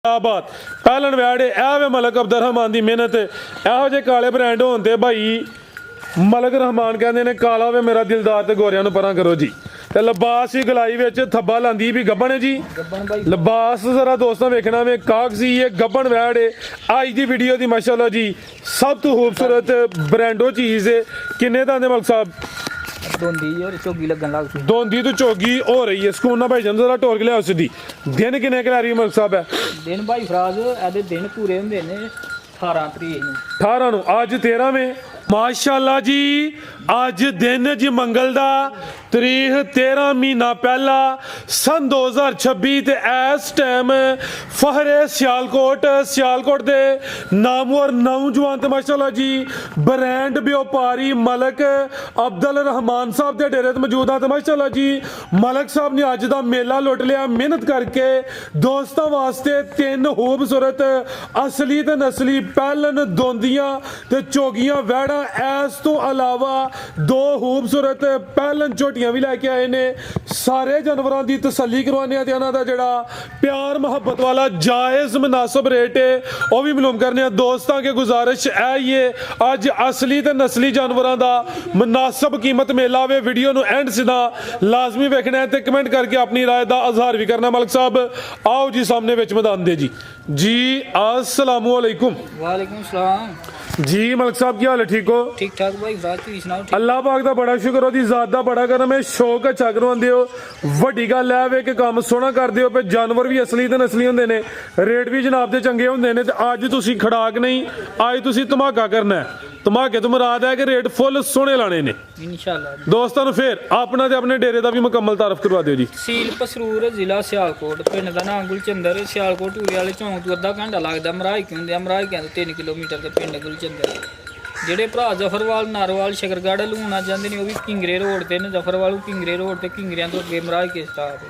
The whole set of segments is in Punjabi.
ਬਾਤ ਪਹਿਲਣ ਵੈੜ ਇਹ ਵੇ ਮਲਕ ਅਬਦੁਰ ਰਹਿਮਾਨ ਦੀ ਮਿਹਨਤ ਇਹੋ ਜਿਹੇ ਕਾਲੇ ਬ੍ਰਾਂਡ ਹੋਣ ਤੇ ਭਾਈ ਮਲਕ ਰਹਿਮਾਨ ਕਹਿੰਦੇ ਨੇ ਕਾਲਾ ਵੇ ਮੇਰਾ ਦਿਲਦਾਰ ਤੇ ਗੋਰਿਆਂ ਨੂੰ ਪਰਾਂ ਕਰੋ ਜੀ। ਤੇ ਲਿਬਾਸ ਹੀ ਗਲਾਈ ਵਿੱਚ ਥੱਬਾ ਲਾਂਦੀ ਵੀ ਗੱਬਣ ਹੈ ਜੀ। ਲਿਬਾਸ ਜ਼ਰਾ ਦੋਸਤਾਂ ਵੇਖਣਾ ਵੇ ਕਾਗਜ਼ੀ ਇਹ ਗੱਬਣ ਵੈੜ ਅੱਜ ਦੀ ਵੀਡੀਓ ਦੀ ਮਾਸ਼ਾਅੱਲਾ ਜੀ ਸਭ ਤੋਂ ਖੂਬਸੂਰਤ ਬ੍ਰਾਂਡੋ ਚੀਜ਼ ਹੈ। ਕਿੰਨੇ ਦਾ ਦੇ ਮਲਕ ਸਾਹਿਬ? दोंदी तो चोगी हो रही है सकून भाई जान जरा टोर के लिया सीधी दिन किन्ने के रही मलक साहब है दिन भाई फराज एदे दिन पूरे होंदे ने 18 तरीक ਨੂੰ 18 ਨੂੰ ਅੱਜ 13 में माशाअल्लाह जी ਅੱਜ दिन जी मंगल दा तरीक 13 महीना पहला सन 2026 ते इस टाइम फहरे सियालकोट दे नामवर नौजवान ते माशाअल्लाह जी ब्रांड व्यापारी मलक अब्दुल रहमान साहब दे डेरे ते मौजूद हां ते माशाअल्लाह जी मलक साहब ने अज दा मेला लुट लिया मेहनत करके दोस्तां वास्ते तीन खूबसूरत असली ते नस्ली पैलन दोंदियां ते चोगियां वैड़ा इस तो अलावा दो खूबसूरत पैलन झोटियां भी लैके आए ने। सारे जानवरों की तसल्ली करवाने इन्हां दा जिहड़ा प्यार मुहब्बत वाला जायज़ मुनासिब रेट है वह भी मालूम करने दोस्तों के गुजारिश है ये अज असली ते नस्ली जानवरों का मुनासिब कीमत मेला वे वीडियो नूं एंड सीधा लाजमी वेखना है ते कमेंट करके अपनी राय का इजहार भी करना। मलक साहब आओ जी सामने विच मैदान दे जी अस्सलामु अलैकुम। वालेकुम सलाम जी मलक साहब की हाल है? ठीक हो? ठीक ठाक भाई सुनाओ। अल्लाह पाक दा बड़ा शुक्र ओदी जात दा बड़ा करम है शौक अच्छा करवांदे हो वड्डी गल है वे कि काम सोहना करदे हो पे जानवर भी असली ते नस्ली हुंदे ने रेट भी जनाब दे चंगे हुंदे ने ते अज तुसी खड़ाक नहीं अज तुसी धमाका करना है धमाके तो मुराद है कि रेट फुल सोहने लाने ने इंशाअल्लाह। दोस्तों नूं फिर अपना ते अपने डेरे दा भी मुकम्मल तारफ करवा दिओ जी। तहसील पसरूर जिला सियालकोट पिंड दा नाम गुलचंदर सियालकोट टूरे वाले चौंक तो अद्धा घंटा लगदा मराई के हुंदे मराई के 3 किलोमीटर ते पिंड गुलचंदर ਜਿਹੜੇ ਭਰਾ ਜ਼ਫਰਵਾਲ ਨਾਰਵਾਲ ਸ਼ਕਰਗੜ੍ਹ ਲੂਣਾ ਜਾਂਦੇ ਨੇ ਉਹ ਵੀ ਕਿੰਗਰੇ ਰੋਡ ਤੇ ਨੇ ਜ਼ਫਰਵਾਲ ਕਿੰਗਰੇ ਰੋਡ ਤੇ ਕਿੰਗਰਿਆਂ ਤੋਂ ਅੱਗੇ ਮਰਾਜ ਕੇ ਸਟਾਪ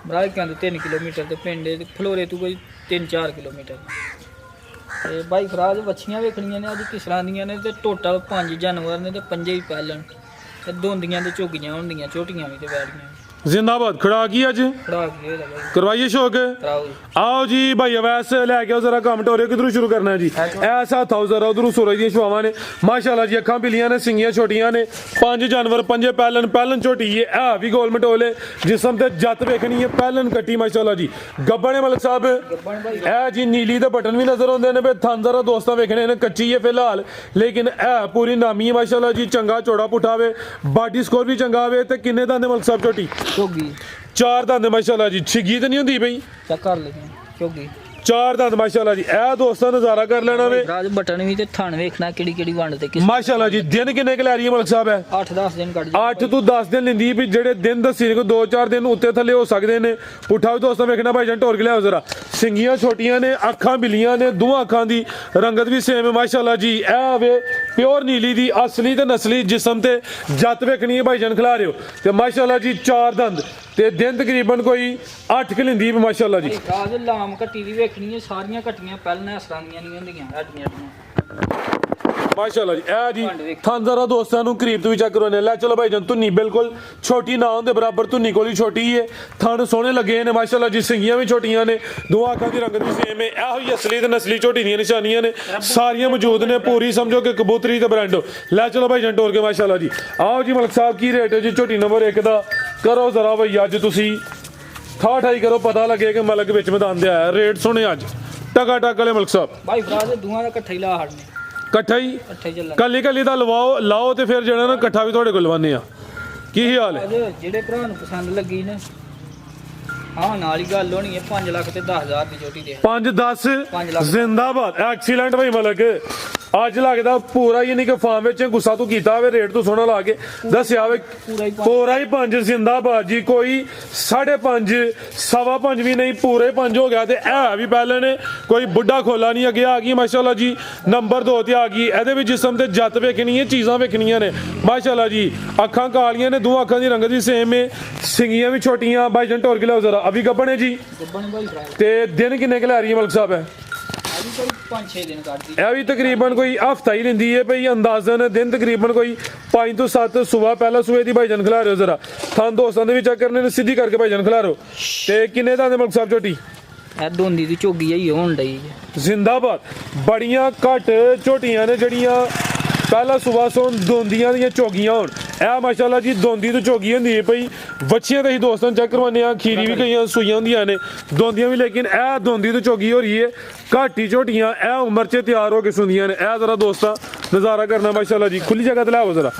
ਮਰਾਜ ਕੇ 3 ਕਿਲੋਮੀਟਰ ਤੇ ਪਿੰਡ ਫਲੋਰੇ ਤੋਂ ਕੋਈ 3-4 ਕਿਲੋਮੀਟਰ ਤੇ ਬਾਈ ਫਰਾਜ ਵੱਛੀਆਂ ਵੇਖਣੀਆਂ ਨੇ ਅੱਜ ਕਿਸ ਤਰ੍ਹਾਂ ਦੀਆਂ ਨੇ ਤੇ ਟੋਟਲ 5 ਜਾਨਵਰ ਨੇ ਤੇ 5 ਹੀ ਪਹਿਲਣ ਤੇ ਦੋਂਦੀਆਂ ਤੇ ਝੋਗੀਆਂ ਹੁੰਦੀਆਂ ਛੋਟੀਆਂ ਵੀ ਤੇ ਵੈੜੀਆਂ जिंदाबाद खड़ा की अज करवाइए शौक आओ जी भाई अवैस लैके आओ जरा काम टोरे किधरों शुरू करना है जी ऐसा था जरा उधरों सूरज दी छुआवां ने माशाल्लाह जी अखां बिलियां ने सिंगियां छोटियां ने 5 जानवर 5 पैलन छोटी है भी गोल मटोले जिसम ते जत वेखनी है पैलन कट्टी माशाल्लाह जी गब्बन है मलक साहब ए जी नीली दे बटन भी नजर आउंदे ने थान जरा दोस्तां वेखने ने कच्ची है फिलहाल लेकिन ए पूरी नामी है माशाल्लाह जी चंगा चौड़ा पुठा वे बॉडी स्कोर भी चंगा वे ते किन्ने दा ने मलक साहब छोटी चोगी 4 दंद माशाल्लाह जी छिगी तो नहीं हुंदी बई चेक कर लेते चोगी 4 दंद माशाल्लाह जी ए दोस्तों नजारा कर लेना वे राज बटन भी ते थान वेखना केड़ी वंड ते किस माशाल्लाह जी दिन किन्ने के लै रही है मलक साहब है 8-10 दिन कट 8 तो 10 दिन लिंदी भी जेड़े दिन दसी को 2-4 दिन उत्ते थले हो सकदे ने पुठा भी दोस्तों वेखना भाई जान टोर के लियाओ जरा सिंगियां छोटियां ने अखां बिलियां ने दोवां अखां दी रंगत भी सेम है माशाल्लाह जी ए वे प्योर नीली दी असली ते नस्ली जिस्म ते जत वेखनी है भाई जान खिला रहे हो ते माशाल्लाह जी 4 दंद ते दिन तकरीबन कोई 8 क लिंदी है माशाल्लाह जी राज लाम कट्टी दी वेखनी है सारियां कट्टियां पहले इस तरह ਦੀਆਂ ਨਹੀਂ ਹੁੰਦੀਆਂ ਹੱਡੀਆਂ माशाल्लाह जी ए जी थान जरा दोस्तां नु करीब तो भी चेक करवाने लै चलो भाई जान धुन्नी बिल्कुल छोटी ना होंदे बराबर धुन्नी कोली छोटी है थान सोहने लगे ने माशाल्लाह जी सिंगियां भी छोटियां ने दो अखां दी रंगत भी सेम है ए होई असली ते नस्ली झोटी दी निशानियां ने सारियां मौजूद ने पूरी समझो कि कबूतरी ते ब्रांडो लै चलो भाई जान टोर के माशाल्लाह जी आओ जी मलक साहब की रेट है जी झोटी नंबर 1 दा करो जरा भाई अज तुसी ठाई करो पता लगे कि मलक विच मैदान दे आया रेट सुने अज टका वाले मलक साहब भाई फराज दोवां दा इकट्ठा ही ला हड़ने कट्ठा ही कली कली दा लवाओ लाओ ते फिर जेड़ा ना कट्ठा भी तुहाडे कोल लवाने आ की हाल है जेड़े भरा नूं पसंद लगी ने हां नाल ही गल होनी है 5 लाख ते 10,000 दी छोटी दे 5-10 जिंदाबाद एक्सीलेंट भाई मलक अज लगदा पूरा ही नहीं कि फार्म विच गुस्सा तू कीता वे रेट तू सोना ला के दस्या वे पूरा ही 5 जिंदाबाद जी कोई 5.5 5.25 भी नहीं पूरे 5 हो गया ते है भी पहले ने कोई बुढ़ा खोला नहीं अगे आ गई माशाल्लाह जी नंबर 2 ते आ गई एदे विच जिस्म ते जत वेखनी है चीज़ां वेखनियां ने माशाल्लाह जी अखां कालियां ने दो अखां दी रंगत भी सेम है सिंगियां भी छोटियां भाई जन टोर के लाओ जरा अभी गब्बन है जी ते दिन किन्ने के लै रही है मलक साहब है 5-6 दिन कटदी ਇਹ ਵੀ ਤਕਰੀਬਨ ਕੋਈ ਹਫਤਾ ਹੀ ਲੈਂਦੀ ਹੈ ਭਈ ਅੰਦਾਜ਼ਨ ਦਿਨ ਤਕਰੀਬਨ ਕੋਈ 5 ਤੋਂ 7 ਸਵੇਰ ਪਹਿਲਾ ਸਵੇਰ ਦੀ ਭਾਈਜਾਨ ਖਿਲਾ ਰਹੇ ਹੋ ਜ਼ਰਾ ਥਾਂ ਦੋਸਤਾਂ ਦੇ ਵੀ ਚੈੱਕ ਕਰਨੇ ਨੇ ਸਿੱਧੀ ਕਰਕੇ ਭਾਈਜਾਨ ਖਿਲਾ ਰਹੇ ਹੋ ਤੇ ਕਿੰਨੇ ਦਾ ਦੇ ਮਲਕ ਸਾਹਿਬ ਝੋਟੀ ਇਹ ਦੋਂਦੀ ਦੀ ਝੋਗੀ ਹੀ ਹੋਣ ਡਈ ਹੈ। ਜ਼ਿੰਦਾਬਾਦ। ਬੜੀਆਂ ਘੱਟ ਝੋਟੀਆਂ ਨੇ ਜਿਹੜੀਆਂ ਪਹਿਲਾ ਸਵੇਰ ਸੋਣ ਦੋਂਦੀਆਂ ਦੀਆਂ ਝੋਗੀਆਂ ਹੋਣ। ਇਹ ਮਾਸ਼ਾਅੱਲਾ ਜੀ ਦੋਂਦੀ ਤੋਂ ਝੋਗੀ ਹੁੰਦੀ ਹੈ ਪਈ। ਬੱਚੀਆਂ ਤਾਂ ਅਸੀਂ ਦੋਸਤਾਂ ਚੈੱਕ ਕਰਵਾਉਂਦੇ ਆ, ਖੀਰੀ ਵੀ ਕਈਆਂ ਸੂਈਆਂ ਹੁੰਦੀਆਂ ਨੇ, ਦੋਂਦੀਆਂ ਵੀ, ਲੇਕਿਨ ਇਹ ਦੋਂਦੀ ਤੋਂ ਝੋਗੀ ਹੋ ਰਹੀ ਹੈ। ਘਾਟੀ ਝੋਟੀਆਂ ਇਹ ਉਮਰ 'ਚ ਤਿਆਰ ਹੋ ਕੇ ਸੁਣਦੀਆਂ ਨੇ। ਇਹ ਜ਼ਰਾ ਦੋਸਤਾਂ ਨਜ਼ਾਰਾ ਕਰਨਾ ਮਾਸ਼ਾਅੱਲਾ ਜੀ। ਖੁੱਲੀ ਜਗ੍ਹਾ ਤੇ ਲਿਆਓ ਜ਼ਰਾ।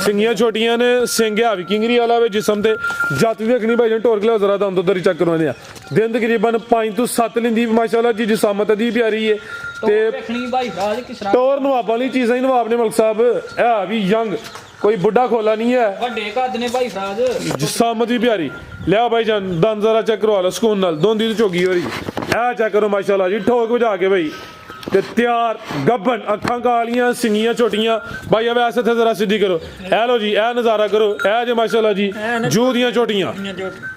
ਸਿੰਗੀਆਂ ਛੋਟੀਆਂ ਨੇ, ਸਿੰਘ ਆ ਵੀ ਕਿੰਗਰੀ ਵਾਲਾ ਵੇ ਜਿਸਮ ਤੇ। ਜੱਤ ਵੀ ਦੇਖਣੀ ਭਾਈ ਜਾਨ, ਟੋਰ ਕੇ ਲਿਆਓ ਜ਼ਰਾ, ਦਮ ਦੁੱਧਰ ਚੈੱਕ ਕਰਵਾਉਂਦੇ ਆ। ਦਿਨ ਤਕਰੀਬਨ 5 ਤੋਂ 7 ਲਿੰਦੀ ਮਾਸ਼ਾਅੱਲਾ ਜੀ, ਜਿਸਮਤ ਦੀ ਪਿਆਰੀ ਹੈ ਤੇ ਵੇਖਣੀ ਭਾਈ ਫਰਾਜ਼ ਕਿਸ ਤਰ੍ਹਾਂ ਟੋਰ ਨਵਾਬਾਂ ਵਾਲੀ ਚੀਜ਼ਾਂ ਹੀ ਨਵਾਬ ਨੇ ਮਲਕ ਸਾਹਿਬ। ਇਹ ਵੀ ਯੰਗ, ਕੋਈ ਬੁੱਢਾ ਖੋਲਾ ਨਹੀਂ ਹੈ, ਵੱਡੇ ਕੱਦ ਨੇ ਭਾਈ ਫਰਾਜ਼। ਜਿਸਮਤ ਵੀ ਪਿਆਰੀ। ਲਿਆ ਭਾਈ ਜਾਨ ਦੰਦ ਜ਼ਰਾ ਚੈੱਕ ਕਰਵਾ ਲਓ ਸਕੂਨ ਨਾਲ। ਦੋਂਦੀ ਤੋਂ ਝੋਗੀ ਹੋ ਰਹੀ ਇਹ ਚੈੱਕ ਕਰੋ ਮਾਸ਼ਾਅੱਲਾ ਜੀ, ਠੋਕ ਵਜਾ ਕੇ ਭਾਈ ਤੇ ਤਿਆਰ ਗੱਬਨ, ਅੱਖਾਂ ਕਾਲੀਆਂ, ਸਿੰਗੀਆਂ ਛੋਟੀਆਂ। ਭਾਈ अब ऐसे थे जरा सीधी करो। ए लो जी, ए नज़ारा करो। ए जे माशाल्लाह जी जू दियां झोटियां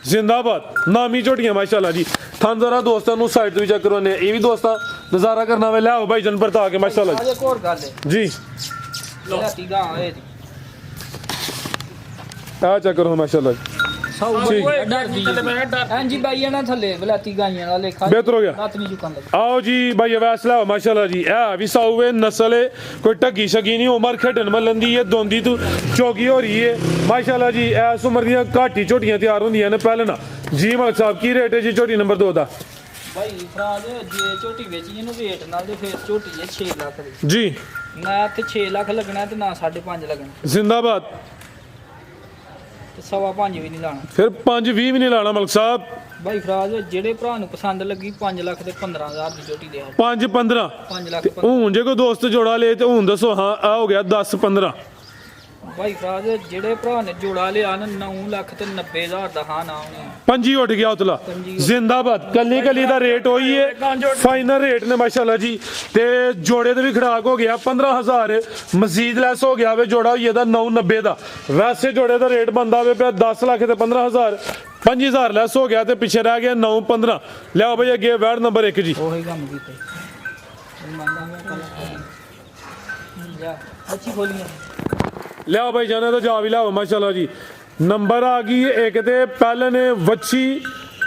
जिंदाबाद, नामी झोटियां माशाल्लाह जी। थन जरा दोस्तों ਨੂੰ ਸਾਈਡ ਤੋਂ ਵੀ ਚੈੱਕ ਕਰਵਾਉਂਦੇ ਇਹ ਵੀ ਦੋਸਤਾਂ ਨਜ਼ਾਰਾ ਕਰਨਾ ਵੇ। ਲਿਆਓ ਭਾਈ ਜਨ ਪਰਤਾ ਕੇ ਮਾਸ਼ਾਅੱਲਾ ਅਜੇ ਕੋਰ ਗੱਲ ਹੈ ਜੀ। ਲਾਤੀ ਗਾਂ ਹੋਏ ਦੀ ਆ ਚੈੱਕ ਕਰੋ ਮਾਸ਼ਾਅੱਲਾ ਜੀ। ਡਰਦੀ ਹਾਂਜੀ ਬਾਈ ਇਹਨਾਂ ਥੱਲੇ ਬਲਾਤੀ ਗਾਈਆਂ ਦਾ ਲੇਖਾ ਬਿਹਤਰ ਹੋ ਗਿਆ। ਲੱਤ ਨਹੀਂ ਚੁੱਕਣ ਲੱਗਾ। आओ जी भाई अवैस लाओ माशाल्लाह जी। ए भी साउवे नस्ल है, कोई ढगी शगी नहीं, उमर खेडन मलन दी है, दोंदी तू चौकी हो रही है माशाल्लाह जी। इस उम्र दियां घाटी झोटियां तैयार होंदियां ने पहले ना जी। मलिक साहब की रेट है जी झोटी नंबर 2 दा? ਭਾਈ ਫਰਾਜ਼ ਜੇ ਝੋਟੀ ਵੇਚੀ ਇਹਨੂੰ ਰੇਟ ਨਾਲ ਤੇ ਫਿਰ ਝੋਟੀ ਹੈ 6 ਲੱਖ ਦੀ। जी ਨਾ ਤੇ 6 ਲੱਖ ਲੱਗਣਾ ਤੇ ਨਾ 5.5 ਲੱਗਣਾ जिंदाबाद। ਤੇ 5.5 ਵੀ ਨਹੀਂ ਲਾਣਾ। फिर 5-20 भी नहीं लाना मलिक साहब। ਭਾਈ ਫਰਾਜ਼ ਜਿਹੜੇ ਭਰਾ ਨੂੰ ਪਸੰਦ ਲੱਗੀ 5 ਲੱਖ ਤੇ 15,000 ਦੀ ਝੋਟੀ ਦੇ 5-15 5 ਲੱਖ ਹੁਣ ਜੇ ਕੋਈ ਦੋਸਤ ਜੋੜਾ ਲੇ ਤੇ ਹੁਣ ਦੱਸੋ। ਹਾਂ ਆ ਹੋ ਗਿਆ 10-15। ਭਾਈ ਫਰਾਜ਼ ਜਿਹੜੇ ਭਰਾ ਨੇ ਜੋੜਾ ਲਿਆ ਨਾ 9 ਲੱਖ ਤੇ 90,000 ਦਾ ਹਾਂ ਨਾ ਉਹਨੇ पंजी उठ गया उतला जिंदाबाद। कली कली का रेट वही है, फाइनल रेट ने माशाल्लाह जी। ते जोड़े ते भी खड़ाक हो गया 15,000, मजीद लैस हो गया वे जोड़ा होइए दा 990 दा। वैसे जोड़े का रेट बनता वे पे 10 लाख ते 15,000, 5,000 लैस हो गया ते पीछे रह गया 9-15। लिया भाई अगे वैड नंबर 1 जी। ਉਹੀ ਕੰਮ ਕੀਤੇ ਮੰਨਦਾ ਮੈਂ ਕੱਲ ਜਾ ਅੱਛੀ ਖੋਲੀਆਂ। लिया भाई जाना तो जा भी लियाओ माशाल्लाह जी। नंबर आ गई है एक ते पहले ने वच्छी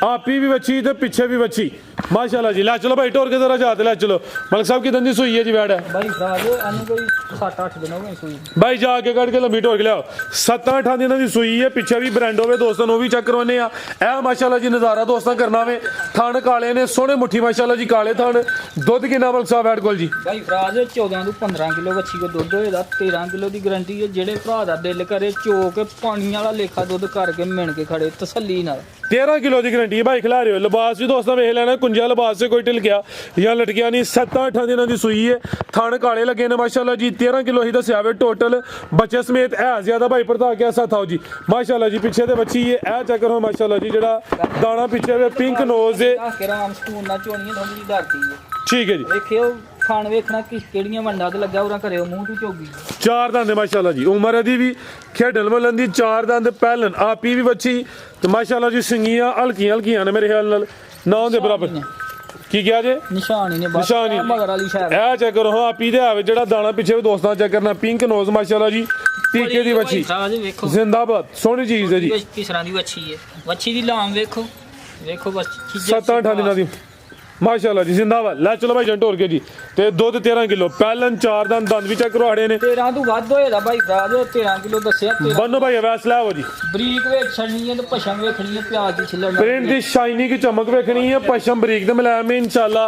आपी भी वच्छी ते पीछे भी वच्छी माशाल्लाह जी। ला चलो भाई टोर के जरा जाते ला चलो। मलिक साहब की दंदी सुई है जी वैड है ਭਾਈ ਫਰਾਜ਼ ਇਹਨੂੰ ਕੋਈ 7-8 ਦਿਨ ਹੋ ਗਏ ਸੂਈ। भाई जाके कट के लंबी टोर के लियाओ। 7-8 दिन की सुई है, पीछे भी ब्रांड होवे दोस्तों वो भी चेक करवाने आ। ए माशाल्लाह जी नज़ारा दोस्तों करना वे। थन काले ने सोहने मुट्ठी माशाल्लाह जी, काले थन। दुध कितना मलिक साहब वैड कोल जी? ਭਾਈ ਫਰਾਜ਼ 14 ਤੋਂ 15 ਕਿਲੋ ਵੱਛੀ ਕੋ ਦੁੱਧ ਹੋਏਦਾ। 13 ਕਿਲੋ ਦੀ ਗਾਰੰਟੀ ਹੈ। ਜਿਹੜੇ ਭਰਾ ਦਾ ਦਿਲ ਕਰੇ ਚੋ ਕੇ ਪਾਣੀ ਵਾਲਾ ਲੇਖਾ ਦੁੱਧ ਕਰਕੇ ਮਿਣ ਕੇ ਖੜੇ ਤਸੱਲੀ ਨਾਲ। 13 किलो की गारंटी है भाई। खिला रहे हो लिबास भी दोस्तों वेख लेना, कुंजा लिबास से कोई ढिलकिया या लटकिया नहीं। 7-8 दिन की सुई है, थन काले लगे ने माशाल्लाह जी। 13 किलो ही दसिया वे टोटल बच्चे समेत है ज्यादा भाई पड़ता क्या सा था जी माशाल्लाह जी। पीछे तो बच्ची है ए चेक करो माशाल्लाह जी। जड़ा दाना पीछे वे पिंक नोज है, ਦੱਸ ਕੇ ਰਾਮ ਸਕੂਨ ਨਾਲ ਝੋਣੀਆਂ ਥੋੜੀ ਜਿਹੀ ਡਰਦੀ ਹੈ। ठीक है जी। ਵੇਖਿਓ ਖਾਣ ਵੇਖਣਾ ਕਿਹੜੀਆਂ ਵੰਡਾਂ ਤੇ ਲੱਗਾ ਉਹਨਾਂ ਕਰਿਓ ਮੂੰਹ ਤੋਂ ਝੋਗੀ। 4 दंद माशाल्लाह जी। उम्र दी भी खेडन मलन दी 4 दंद पहलन आपी भी बच्ची तो माशाल्लाह जी। सिंगियां हल्कियां हल्कियां ने मेरे ख्याल नाल 9 दे बराबर। की क्या जे ਨਿਸ਼ਾਨ ਹੀ ਨੇ ਬਸ ਨਿਸ਼ਾਨ ਹੀ ਨੇ। ਮਗਰ ਵਾਲੀ ਸ਼ਾਇਦ ਇਹ ਚੈੱਕ ਕਰੋ ਹਾਂ ਆਪੀ ਦੇ ਆਵੇ ਜਿਹੜਾ ਦਾਣਾ ਪਿੱਛੇ ਵੀ ਦੋਸਤਾਂ ਚੈੱਕ ਕਰਨਾ। ਪਿੰਕ ਨੋਜ਼ ਮਾਸ਼ਾਅੱਲਾ ਜੀ, ਟੀਕੇ ਦੀ ਬੱਚੀ ਫਰਾਜ਼ ਵੇਖੋ ਜ਼ਿੰਦਾਬਾਦ। ਸੋਹਣੀ ਚੀਜ਼ ਹੈ ਜੀ। ਕਿਸ ਤਰ੍ਹਾਂ ਦੀ ਵੱਛੀ ਹੈ। ਵੱਛੀ ਦੀ ਲਾਮ ਵੇਖੋ ਵੇਖੋ ਬਸ 7-8 ਦਿਨਾਂ ਦੀ ਮਾਸ਼ਾਅੱਲਾ ਜੀ ਜ਼ਿੰਦਾਬਾਦ। ਲੈ ਚਲੋ ਭਾਈ ਜੰਟ ਹੋਰ ਕੇ ਜੀ। ਤੇ ਦੁੱਧ 13 ਕਿਲੋ ਪਹਿਲਨ 4 ਦੰਦ ਵੀ ਚੈੱਕ ਕਰਵਾੜੇ ਨੇ। 13 ਤੋਂ ਵੱਧ ਹੋਏਦਾ ਭਾਈ ਫਰਾਜ਼ 13 ਕਿਲੋ ਦੱਸਿਆ। 13 ਬੰਨੋ ਭਾਈ ਵੈਸ ਲੈ ਆਵੋ ਜੀ। ਬਰੀਕ ਵੇਖ ਛੜਨੀ ਹੈ ਤੇ ਪਛਮ ਵੇਖਣੀ ਹੈ ਪਿਆਜ਼ ਦੀ ਛਿੱਲਣ ਪ੍ਰਿੰਟ ਦੀ ਸ਼ਾਈਨੀ ਕੀ ਚਮਕ ਵੇਖਣੀ ਹੈ। ਪਸ਼ਮ ਬਰੀਕ ਤੇ ਮੁਲਾਇਮ ਹੈ ਇਨਸ਼ਾਅੱਲਾ।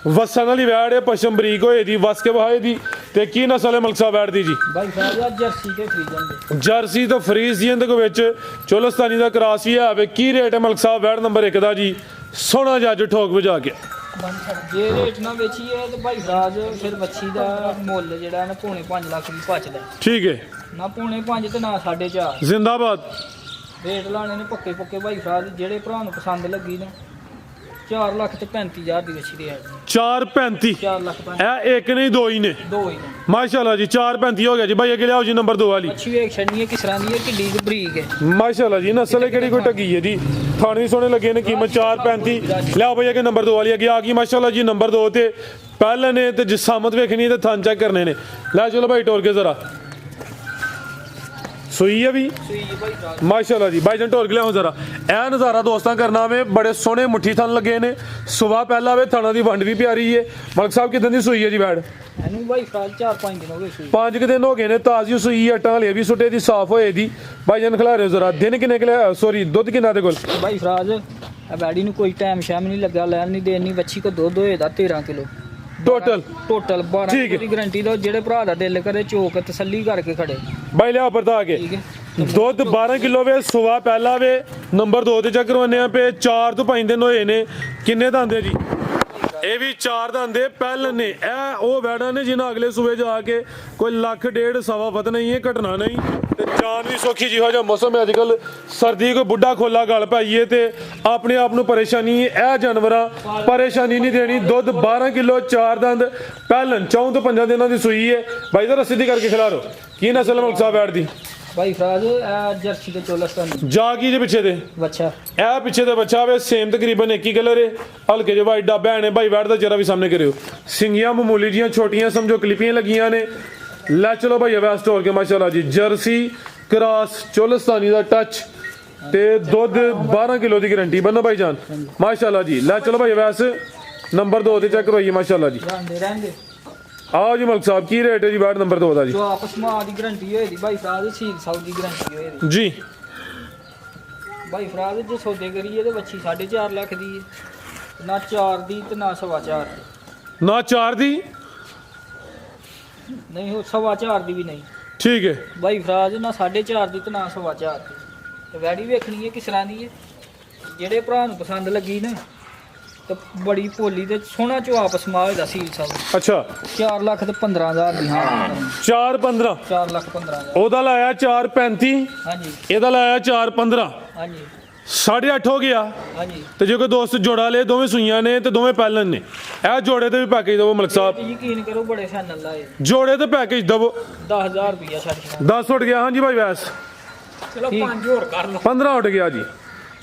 ਵਸਣ ਵਾਲੀ ਵੈੜ ਹੈ, ਪਸ਼ਮ ਬਰੀਕ ਹੋਏ ਦੀ, ਵਸ ਕੇ ਵਹਾਏ ਦੀ। ਤੇ ਕੀ ਨਸਲ ਹੈ ਮਲਿਕ ਸਾਹਿਬ ਵੈੜ ਦੀ ਜੀ? ਭਾਈ ਫਰਾਜ਼ ਜਰਸੀ ਤੇ ਫਰੀਜ਼ਨ ਦੇ ਜਰਸੀ ਤੋਂ ਫਰੀਜ਼ੀਅਨ ਦੇ ਵਿੱਚ ਚੋਲਸਤਾਨੀ ਦਾ ਕਰਾਸ ਹੀ ਆਵੇ। ਕੀ ਰੇਟ ਹੈ ਮਲਿਕ ਸਾਹਿਬ ਵੈੜ ਨੰਬਰ 1 ਦਾ ਜੀ? ਸੋਹਣਾ ਜਿਹਾ ਅੱਜ ਠੋਕ ਵਜਾ ਕੇ ਜੇ ਰੇਟ ਨਾ ਵੇਚੀਏ ਤੇ ਭਾਈ ਫਰਾਜ਼ ਫਿਰ ਵੱਛੀ ਦਾ ਮੁੱਲ ਜਿਹੜਾ ਨਾ 5.5 ਲੱਖ ਵੀ ਭੱਜਦਾ। ਠੀਕ ਹੈ ਨਾ 5.5 ਤੇ ਨਾ 4.5 ਜ਼ਿੰਦਾਬਾਦ। ਰੇਟ ਲਾਣੇ ਨੇ ਪੱਕੇ ਭਾਈ ਫਰਾਜ਼ ਜਿਹੜੇ ਭਰਾ ਨੂੰ ਪਸੰਦ ਲੱਗੀ ਨਾ 4 ਲੱਖ ਤੇ 35,000 ਦੀ ਵੱਛੀ ਦੇ ਆ 4.35 4 ਲੱਖ ਇਹ ਇੱਕ ਨਹੀਂ ਦੋ ਹੀ ਨੇ ਦੋ ਹੀ ਨੇ ਮਾਸ਼ਾਅੱਲਾ ਜੀ। 4.35 ਹੋ ਗਿਆ ਜੀ। ਭਾਈ ਅੱਗੇ ਲਿਆਓ ਜੀ ਨੰਬਰ 2 ਵਾਲੀ। ਵੱਛੀ ਵੇਖ ਛੜਨੀ ਹੈ ਕਿਸ ਤਰ੍ਹਾਂ ਦੀ ਹੈ ਕਿੱਡੀ ਕੁ ਬਰੀਕ ਹੈ ਮਾਸ਼ਾਅੱਲਾ ਜੀ। ਨਸਲ ਹੈ ਕਿਹੜੀ ਕੋਈ ਟੱਗੀ ਹੈ ਜੀ। ਥਾਣੇ ਵੀ ਸੋਹਣੇ ਲੱਗੇ ਨੇ। ਕੀਮਤ 4.35। ਲਿਆਓ ਭਾਈ ਅੱਗੇ ਨੰਬਰ 2 ਵਾਲੀ ਅੱਗੇ ਆ ਗਈ ਮਾਸ਼ਾਅੱਲਾ ਜੀ। ਨੰਬਰ 2 ਤੇ ਪਹਿਲੇ ਨੇ ਤੇ ਜਿਸਾਮਤ ਵੇਖਣੀ ਤੇ ਥਣ ਚੈੱਕ ਕਰਨੇ ਨੇ। ਲੈ ਚਲੋ ਭਾਈ ਟੋਰ ਕੇ ਜ਼ਰਾ ਸੂਈ ਹੈ ਵੀ ਸੂਈ ਹੈ ਭਾਈ ਫਰਾਜ ਮਾਸ਼ਾਅੱਲਾ ਜੀ। ਭਾਈ ਜਾਨ ਢੋਲ ਕੇ ਲਿਆਓ ਜ਼ਰਾ ਇਹ ਨਜ਼ਾਰਾ ਦੋਸਤਾਂ ਕਰਨਾ ਵੇ। ਬੜੇ ਸੋਹਣੇ ਮੁੱਠੀ ਥਣ ਲੱਗੇ ਨੇ। ਸੁਬਾ ਪਹਿਲਾ ਵੇ ਥਣਾ ਦੀ ਵੰਡ ਵੀ ਪਿਆਰੀ ਹੈ। ਮਲਕ ਸਾਹਿਬ ਕਿਦਾਂ ਦੀ ਸੂਈ ਹੈ ਜੀ ਬੈੜ? ਇਹਨੂੰ ਭਾਈ ਫਰਾਜ 4-5 ਦਿਨ ਹੋ ਗਏ ਸੂਈ 5 ਦਿਨ ਹੋ ਗਏ ਨੇ। ਤਾਜ਼ੀ ਸੂਈ ਹੈ। ਟਾਂ ਵੀ ਸੁੱਟੇ ਦੀ ਸਾਫ਼ ਹੋਏ ਦੀ। ਭਾਈ ਜਾਨ ਖਿਲਾ ਰਹੇ ਜ਼ਰਾ ਦਿਨ ਕਿੰਨੇ ਕਿਲੇ ਸੌਰੀ ਦੁੱਧ ਕਿੰਨਾ ਦੇ ਕੋਲ? ਭਾਈ ਫਰਾਜ ਇਹ ਬੈੜੀ ਨੂੰ ਕੋਈ ਟਾਈਮ ਸ਼ਾਮ ਨਹੀਂ ਲੱਗਾ ਲੈਣ ਨਹੀਂ ਦੇਣ ਨਹੀਂ। ਬੱਚੀ ਕੋ ਦੁੱਧ ਹੋਏਦਾ 13 ਕਿਲੋ ਟੋਟਲ 12 ਠੀਕ ਹੈ। ਕਿਲੋ ਦੀ ਗਾਰੰਟੀ ਦੋ। ਜਿਹੜੇ ਭਰਾ ਦਾ ਦਿਲ ਕਰੇ ਚੋਕ ਤਸੱਲੀ ਕਰਕੇ ਖੜੇ ਭਾਈ ਲਿਆ ਪਰਦਾ ਕੇ ਠੀਕ ਹੈ। ਦੁੱਧ 12 ਕਿਲੋ ਵੇ। ਸੁਬਾ ਪਹਿਲਾ ਵੇ ਨੰਬਰ 2 ਤੇ ਚੈੱਕ ਕਰਵਾਨੇ ਆ ਪੇ 4 ਤੋਂ 5 ਦਿਨ ਹੋਏ ਨੇ। ਕਿੰਨੇ ਦੰਦੇ ਜੀ? ਇਹ ਵੀ 4 ਦੰਦੇ ਪਹਿਲਣ ਨੇ। ਇਹ ਉਹ ਵੈੜਾਂ ਨੇ ਜਿਨ੍ਹਾਂ ਅਗਲੇ ਸੂਬੇ ਜਾ ਕੇ ਕੋਈ ਲੱਖ ਡੇਢ ਸਵਾ ਵਤ ਨਹੀਂ ਹੈ ਘਟਣਾ ਨਹੀਂ ਤੇ ਜਾਨ ਵੀ ਸੌਖੀ। ਜਿਹੋ ਜਿਹਾ ਮੌਸਮ ਹੈ ਅੱਜ ਕੱਲ ਸਰਦੀ ਕੋਈ ਬੁੱਢਾ ਖੋਲਾ ਗਲ ਪਾਈਏ ਤੇ ਆਪਣੇ ਆਪ ਨੂੰ ਪਰੇਸ਼ਾਨੀ ਹੈ। ਇਹ ਜਾਨਵਰਾਂ ਪਰੇਸ਼ਾਨੀ ਨਹੀਂ ਦੇਣੀ। ਦੁੱਧ 12 ਕਿਲੋ 4 ਦੰਦ ਪਹਿਲਣ 4 ਤੋਂ 5 ਦਿਨਾਂ ਦੀ ਸੂਈ ਹੈ। ਭਾਈ ਜਰਾ ਸਿੱਧੀ ਕਰਕੇ ਖਿਲਾਰੋ ਕੀ ਨਸਲ ਮਲਕ ਸਾਹਿਬ ਬੈਠ ਦੀ? ਭਾਈ ਫਰਾਜ ਇਹ ਜਰਸੀ ਦੇ ਚੋਲਸਤਾਨ ਜਾ ਕੀ ਜੇ ਪਿੱਛੇ ਦੇ ਬੱਚਾ ਇਹ ਪਿੱਛੇ ਤੇ ਬੱਚਾ ਵੇ ਸੇਮ ਤਕਰੀਬਨ ਇੱਕ ਹੀ ਕਲਰ ਹੈ। ਹਲਕੇ ਜਿਹਾ ਵਾਈਟ ਡੱਬਾ ਹੈ ਨੇ। ਭਾਈ ਬੈਠ ਦਾ ਜਰਾ ਵੀ ਸਾਹਮਣੇ ਕਰਿਓ। ਸਿੰਗੀਆਂ ਮਾਮੂਲੀ ਜੀਆਂ ਛੋਟੀਆਂ ਸਮਝੋ ਕਲਿਪੀਆਂ ਲੱਗੀਆਂ ਨੇ। ਲੈ ਚਲੋ ਭਾਈ ਵੈਸ ਤੋੜ ਕੇ ਮਾਸ਼ਾਅੱਲਾ ਜੀ। ਜਰਸੀ ਕ੍ਰਾਸ ਚੋਲਸਤਾਨੀ ਦਾ ਟੱਚ ਤੇ ਦੁੱਧ 12 ਕਿਲੋ ਦੀ ਗਾਰੰਟੀ ਬੰਨੋ ਭਾਈ ਜਾਨ ਮਾਸ਼ਾਅੱਲਾ ਜੀ। ਲੈ ਚਲੋ ਭਾਈ ਵੈਸ ਨੰਬਰ 2 ਤੇ ਚੈੱਕ ਕਰਵਾਈਏ ਮਾਸ਼ਾਅੱਲਾ ਜੀ। ਰਹਿੰਦੇ ਆਓ ਜੀ ਮਲਕ ਸਾਹਿਬ ਕੀ ਰੇਟ ਹੈ ਜੀ ਬੈਠ ਨੰਬਰ 2 ਦਾ ਜੀ? ਜੋ ਆਪਸ ਮਾਂ ਦੀ ਗਾਰੰਟੀ ਹੋਏ ਦੀ ਭਾਈ ਫਰਾਜ ਸੀਲ ਸਾਊ ਦੀ ਗਾਰੰਟੀ ਹੋਏ ਦੀ ਜੀ ਭਾਈ ਫਰਾਜ ਜੇ ਸੌਦੇ ਕਰੀਏ ਤੇ ਬੱਚੀ 4.5 ਲੱਖ ਦੀ ਹੈ। ਨਾ 4 ਦੀ ਤੇ ਨਾ 4.5 ਦੀ। ਨਾ 4 ਦੀ ਨਹੀਂ ਹੋ 4.5 ਦੀ ਵੀ ਨਹੀਂ ਠੀਕ ਹੈ। ਭਾਈ ਫਰਾਜ ਨਾ 4.5 ਦੀ ਤੇ ਨਾ 4.5 ਦੀ। ਤੇ ਵੈੜੀ ਵੇਖਣੀ ਹੈ ਕਿਸ ਤਰ੍ਹਾਂ ਦੀ ਹੈ। ਜਿਹੜੇ ਭਰਾ ਨੂੰ ਪਸੰਦ ਲੱਗੀ ਨਾ ਤੇ ਬੜੀ ਭੋਲੀ ਤੇ ਸੋਹਣਾ ਚੋ ਆਪਸ ਮਾਲ ਦਾ ਸੀਲ ਸਾਹਿਬ ਅੱਛਾ 4 ਲੱਖ ਤੇ 15,000 ਦੀ। ਹਾਂ 4-15 4 ਲੱਖ 15,000 ਉਹਦਾ ਲਾਇਆ 4-35 ਹਾਂਜੀ ਇਹਦਾ ਲਾਇਆ 4-15 ਹਾਂਜੀ 8.5 ਹੋ ਗਿਆ। ਹਾਂਜੀ ਤੇ ਜੇ ਕੋਈ ਦੋਸਤ ਜੋੜਾ ਲੇ ਦੋਵੇਂ ਸੂਈਆਂ ਨੇ ਤੇ ਦੋਵੇਂ ਪਹਿਲਣ ਨੇ। ਇਹ ਜੋੜੇ ਤੇ ਵੀ ਪੈਕੇਜ ਦਵੋ ਮਲਕ ਸਾਹਿਬ। ਯਕੀਨ ਕਰੋ ਬੜੇ ਫੈਨਲ ਲਾਏ ਜੋੜੇ ਤੇ ਪੈਕੇਜ ਦਵੋ 10,000 ਰੁਪਇਆ ਛੱਡ ਕੇ 10 ਉੱਡ ਗਿਆ। ਹਾਂਜੀ ਭਾਈ ਵੈਸ ਚਲੋ 5 ਹੋਰ ਕਰ ਲਓ 15 ਉੱਡ ਗਿਆ ਜੀ।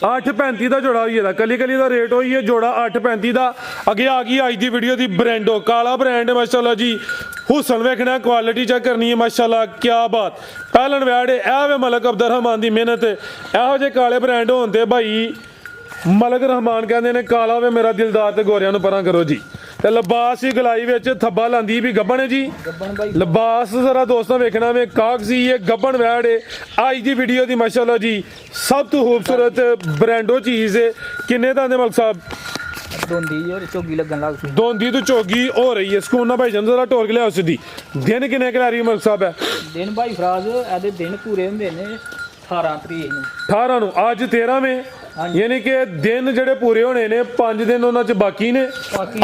8.35 ਦਾ ਜੋੜਾ ਹੋਈ ਇਹਦਾ ਕਲੀ ਕਲੀ ਦਾ ਰੇਟ ਹੋਈ ਹੈ। ਜੋੜਾ 8.35 ਦਾ। ਅੱਗੇ ਆ ਗਈ ਅੱਜ ਦੀ ਵੀਡੀਓ ਦੀ ਬ੍ਰਾਂਡੋ ਕਾਲਾ ਬ੍ਰਾਂਡ ਹੈ ਮਾਸ਼ਾਅੱਲਾ ਜੀ। ਹੁਸਨ ਵੇਖਣਾ ਕੁਆਲਿਟੀ ਚੈੱਕ ਕਰਨੀ ਹੈ ਮਾਸ਼ਾਅੱਲਾ ਕੀ ਬਾਤ। ਪਹਿਲਣ ਵੈੜੇ ਇਹ ਵੇ ਮਲਕ ਅਬਦਰ ਰਹਿਮਾਨ ਦੀ ਮਿਹਨਤ। ਇਹੋ ਜਿਹੇ ਕਾਲੇ ਬ੍ਰਾਂਡ ਹੋਣ ਤੇ ਭਾਈ ਮਲਕ ਰਹਿਮਾਨ ਕਹਿੰਦੇ ਨੇ ਕਾਲਾ ਵੇ ਮੇਰਾ ਦਿਲਦਾਰ ਤੇ ਗੋਰਿਆਂ ਨੂੰ ਪਰਾਂ ਕਰੋ ਜੀ। ਤੇ ਲਿਬਾਸ ਹੀ ਗਲਾਈ ਵਿੱਚ ਥੱਬਾ ਲਾਂਦੀ ਵੀ ਗੱਬਣ ਹੈ ਜੀ। ਗੱਬਣ ਭਾਈ ਲਿਬਾਸ ਜ਼ਰਾ ਦੋਸਤਾਂ ਵੇਖਣਾ ਵੇ ਕਾਗਜ਼ੀ ਇਹ ਗੱਬਣ ਵੈੜ ਹੈ। ਅੱਜ ਦੀ ਵੀਡੀਓ ਦੀ ਮਾਸ਼ਾਅੱਲਾ ਜੀ ਸਭ ਤੋਂ ਖੂਬਸੂਰਤ ਬ੍ਰਾਂਡੋ ਚੀਜ਼ ਹੈ। ਕਿੰਨੇ ਦਾ ਦੇ ਮਲਕ ਸਾਹਿਬ? ਦੋਂਦੀ ਔਰ ਝੋਗੀ ਲੱਗਣ ਲੱਗ ਪਈ। ਦੋਂਦੀ ਤੋਂ ਚੋਗੀ ਹੋ ਰਹੀ ਹੈ। ਸਕੂਨਾ ਭਾਈ ਜਨ ਜ਼ਰਾ ਟੋਰ ਕੇ ਲਿਆਓ ਸਿੱਧੀ। ਦਿਨ ਕਿੰਨੇ ਕਲਾਰੀ ਮਲਕ ਸਾਹਿਬ ਹੈ? ਦਿਨ ਭਾਈ ਫਰਾਜ ਇਹਦੇ ਦਿਨ ਪੂਰੇ ਹੁੰਦੇ ਨੇ 18 ਤਰੀਕ ਨੂੰ 18 ਨੂੰ ਅੱਜ 13ਵੇਂ ਯਾਨੀ ਕਿ ਦਿਨ ਜਿਹੜੇ ਪੂਰੇ ਹੋਣੇ ਨੇ 5 ਦਿਨ ਉਹਨਾਂ ਚ ਬਾਕੀ ਨੇ।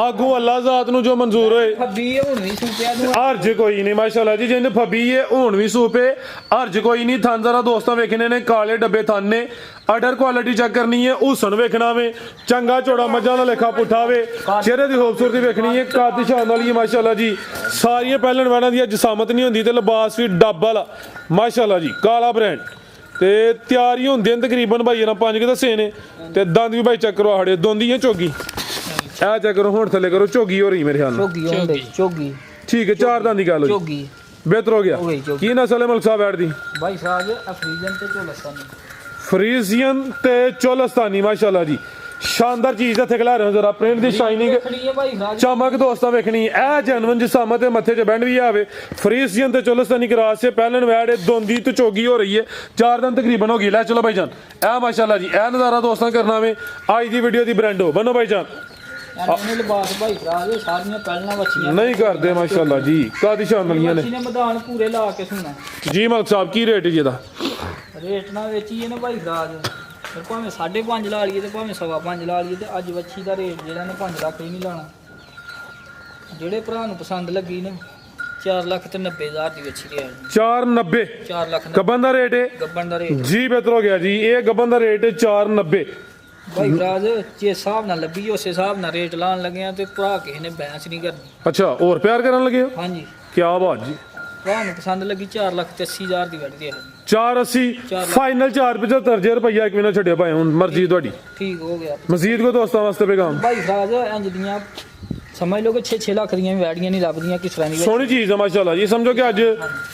ਆਗੂ ਅੱਲਾ ਜ਼ਾਤ ਨੂੰ ਜੋ ਮਨਜ਼ੂਰ ਹੋਏ। ਫੱਬੀ ਹੁਣ ਵੀ ਸੂਪਿਆ ਨੂੰ ਹਰਜ ਕੋਈ ਨਹੀਂ ਮਾਸ਼ਾਅੱਲਾ ਜੀ। ਜਿੰਨ ਫੱਬੀ ਹੈ ਹੁਣ ਵੀ ਸੂਪੇ ਹਰਜ ਕੋਈ ਨਹੀਂ। ਥਣ ਜ਼ਰਾ ਦੋਸਤਾਂ ਵੇਖਣੇ ਨੇ ਕਾਲੇ ਡੱਬੇ ਥਣ ਨੇ। ਆਰਡਰ ਕੁਆਲਿਟੀ ਚੈੱਕ ਕਰਨੀ ਹੈ। ਹੁਸਨ ਵੇਖਣਾ ਵੇ ਚੰਗਾ ਚੋੜਾ ਮੱਝਾਂ ਦਾ ਲੇਖਾ ਪੁੱਠਾ ਵੇ। ਚਿਹਰੇ ਦੀ ਖੂਬਸੂਰਤੀ ਵੇਖਣੀ ਹੈ। ਕੱਦ ਸ਼ਾਨ ਵਾਲੀ ਹੈ ਮਾਸ਼ਾਅੱਲਾ ਜੀ। ਸਾਰੀਆਂ ਪਹਿਲਣ ਵੈਣਾਂ ਦੀ ਜਸਾਮਤ ਨਹੀਂ ਹੁੰਦੀ ਤੇ ਲਿਬਾਸ ਵੀ ਡੱਬ ਵਾਲਾ ਮਾਸ਼ਾਅੱਲਾ ਜੀ। ਕਾਲਾ ਬ੍ਰਾਂਡ ਤੇ ਤਿਆਰੀ ਹੁੰਦੇ ਨੇ ਤਕਰੀਬਨ ਭਾਈ ਇਹਨਾਂ 5 ਕੇ ਦੱਸੇ ਨੇ। ਤੇ ਦੰਦ ਵੀ ਭਾਈ ਚੈੱਕ ਕਰੋ ਸਾਡੇ ਦੋਂਦੀ ਹੈ ਚੋਗੀ। ਇਹ ਚੈੱਕ ਕਰੋ ਹੁਣ ਥੱਲੇ ਕਰੋ ਝੋਗੀ ਹੋ ਰਹੀ ਮੇਰੇ ਖਿਆਲ ਨਾਲ। ਝੋਗੀ ਹੁੰਦੇ ਝੋਗੀ ਠੀਕ ਹੈ 4 ਦੰਦ ਦੀ ਗੱਲ ਹੋਈ। ਝੋਗੀ ਬਿਹਤਰ ਹੋ ਗਿਆ। ਹੋ ਗਈ ਝੋਗੀ। ਕੀ ਨਸਲ ਹੈ ਮਲਕ ਸਾਹਿਬ ਬੈਠ ਦੀ? ਭਾਈ ਫਰਾਜ ਅਫਰੀਜਨ ਤੇ ਝੋਲਸਤਾਨ ਫਰੀਜ਼ੀਅਨ ਤੇ ਚੋਲਸਤਾਨੀ ਮਾਸ਼ਾਅੱਲਾ ਜੀ। ਸ਼ਾਨਦਾਰ ਚੀਜ਼ ਇੱਥੇ ਖਿਲਾ ਰਹੇ ਹੋ ਜ਼ਰਾ ਪ੍ਰਿੰਟ ਦੀ ਸ਼ਾਈਨਿੰਗ ਵੇਖਣੀ ਹੈ ਭਾਈ ਫਰਾਜ ਚਮਕ ਦੋਸਤਾਂ ਵੇਖਣੀ ਇਹ ਜੈਨੂਇਨ ਜਿਸਾਮਤ ਤੇ ਮੱਥੇ 'ਚ ਬੈਂਡ ਵੀ ਆਵੇ। ਫਰੀਜ਼ੀਅਨ ਤੇ ਚੋਲਸਤਾਨੀ ਕਰਾਸ ਸੇ ਪਹਿਲਣ ਵੈੜ ਦੋਂਦੀ ਤੋਂ ਚੋਗੀ ਹੋ ਰਹੀ ਹੈ। 4 ਦਿਨ ਤਕਰੀਬਨ ਹੋ ਗਈ। ਲੈ ਚਲੋ ਭਾਈ ਜਾਨ ਇਹ ਮਾਸ਼ਾਅੱਲਾ ਜੀ ਇਹ ਨਜ਼ਾਰਾ ਦੋਸਤਾਂ ਕਰਨਾ ਵੇ ਅੱਜ ਦੀ ਵੀਡੀਓ ਦੀ ਬ੍ਰਾਂਡੋ ਬੰਨੋ ਭਾਈ ਜਾਨ। ਇਹਨੇ ਲਿਬਾਸ ਭਾਈ ਫਰਾਜ ਸਾਰੀਆਂ ਪਹਿਲਾਂ ਬੱਚੀਆਂ ਨਹੀਂ ਕਰਦੇ ਮਾਸ਼ਾਅੱਲਾ ਜੀ। ਕਾਦੀ ਸ਼ਾਨ ਵਾਲੀਆਂ ਨੇ ਬੱਚੀ ਨੇ ਮੈਦਾਨ ਪੂਰੇ ਲਾ ਕੇ ਸੁਣਾ ਜੀ। ਮਲਕ ਸਾਹਿਬ ਕੀ ਰੇਟ ਹੈ ਜੀ ਇਹਦਾ? ਰੇਟ ਨਾਲ ਵੇਚੀਏ ਨਾ ਭਾਈ ਫਰਾਜ ਫਿਰ ਭਾਵੇਂ 5.5 ਲਾ ਲਈਏ ਤੇ ਭਾਵੇਂ 5.5 ਲਾ ਲਈਏ ਤੇ ਅੱਜ ਬੱਚੀ ਦਾ ਰੇਟ ਜਿਹੜਾ ਨੇ 5 ਲੱਖ ਹੀ ਨਹੀਂ ਲਾਣਾ। ਜਿਹੜੇ ਭਰਾ ਨੂੰ ਪਸੰਦ ਲੱਗੀ ਨਾ 4 ਲੱਖ ਤੇ 90,000 ਦੀ ਬੱਚੀ ਦੇ ਆ 490 4 ਲੱਖ ਗੱਬਨ ਦਾ ਰੇਟ ਹੈ ਗੱਬਣ ਦਾ ਰੇਟ ਜੀ। ਬਿਹਤਰ ਹੋ ਗਿਆ ਜੀ। ਇਹ ਗੱਬਨ ਦਾ ਰੇਟ ਹੈ 490। ਭਾਈ ਫਰਾਜ ਜੇ ਹਿਸਾਬ ਨਾਲ ਲੱਭੀ ਉਸੇ ਹਿਸਾਬ ਨਾਲ ਰੇਟ ਲਾਣ ਲੱਗਿਆ ਤੇ ਭਰਾ ਕਿਸੇ ਨੇ ਬੈਂਸ ਨਹੀਂ ਕਰਨੀ। ਅੱਛਾ ਹੋਰ ਪਿਆਰ ਕਰਨ ਲੱਗੇ ਹੋ? ਹਾਂਜੀ ਕੀ ਬਾਤ ਜੀ। ਭਰਾ ਨੂੰ ਪਸੰਦ ਲੱਗੀ 4 ਲੱਖ ਤੇ 80,000 ਦੀ ਵੱਢਦੇ ਆ 480 ਫਾਈਨਲ 475 ਰੁਪਈਆ ਇੱਕ ਮਹੀਨਾ ਛੱਡਿਆ ਭਾਈ ਹੁਣ ਮਰਜ਼ੀ ਤੁਹਾਡੀ। ਠੀਕ ਹੋ ਗਿਆ ਮਜ਼ੀਦ ਕੋ ਦੋਸਤਾਂ ਵਾਸਤੇ ਪੈਗਾਮ? ਭਾਈ ਫਰਾਜ ਇੰਜ ਦੀਆਂ ਸਮਝ ਲਓ ਕਿ 6 ਲੱਖ ਦੀਆਂ ਵੀ ਵੈੜੀਆਂ ਨਹੀਂ ਲੱਭਦੀਆਂ ਕਿਸ ਤਰ੍ਹਾਂ ਦੀ ਸੋਹਣੀ ਚੀਜ਼ ਹੈ ਮਾਸ਼ਾਅੱਲਾ ਜੀ। ਸਮਝੋ ਕਿ ਅੱਜ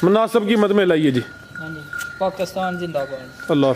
ਮੁਨਾਸਬ ਕੀਮਤ ਮਿਲ ਆਈ ਹੈ ਜੀ। ਹਾਂਜੀ ਪਾਕਿਸਤਾਨ ਜਿੰਦਾਬਾਦ। ਅੱਲਾ